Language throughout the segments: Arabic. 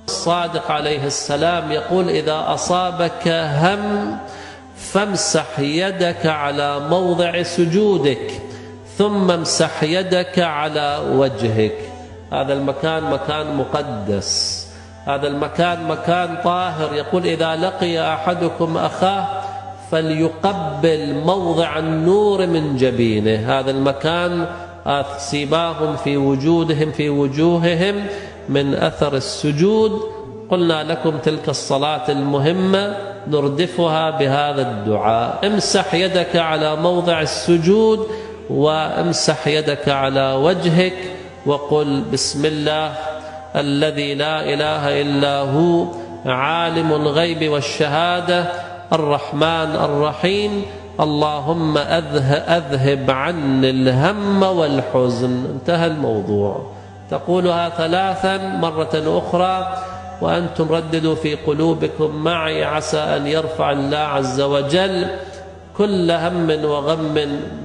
الصادق عليه السلام يقول: إذا أصابك هم فامسح يدك على موضع سجودك، ثم امسح يدك على وجهك. هذا المكان مكان مقدس، هذا المكان مكان طاهر. يقول: إذا لقي أحدكم أخاه فليقبل موضع النور من جبينه. هذا المكان سيماهم في وجوههم من أثر السجود. قلنا لكم تلك الصلاة المهمة نردفها بهذا الدعاء: امسح يدك على موضع السجود، وامسح يدك على وجهك، وقل: بسم الله الذي لا إله إلا هو عالم الغيب والشهادة الرحمن الرحيم، اللهم أذهب عني الهم والحزن. انتهى الموضوع. تقولها 3 مرة أخرى وأنتم رددوا في قلوبكم معي، عسى أن يرفع الله عز وجل كل هم وغم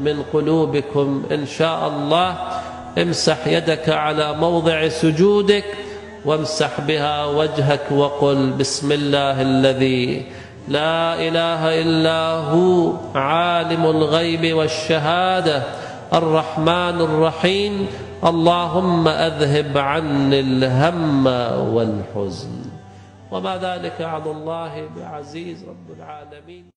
من قلوبكم إن شاء الله. امسح يدك على موضع سجودك وامسح بها وجهك، وقل: بسم الله الذي لا إله إلا هو عالم الغيب والشهادة الرحمن الرحيم، اللهم أذهب عني الهم والحزن. وما ذلك على الله بعزيز رب العالمين.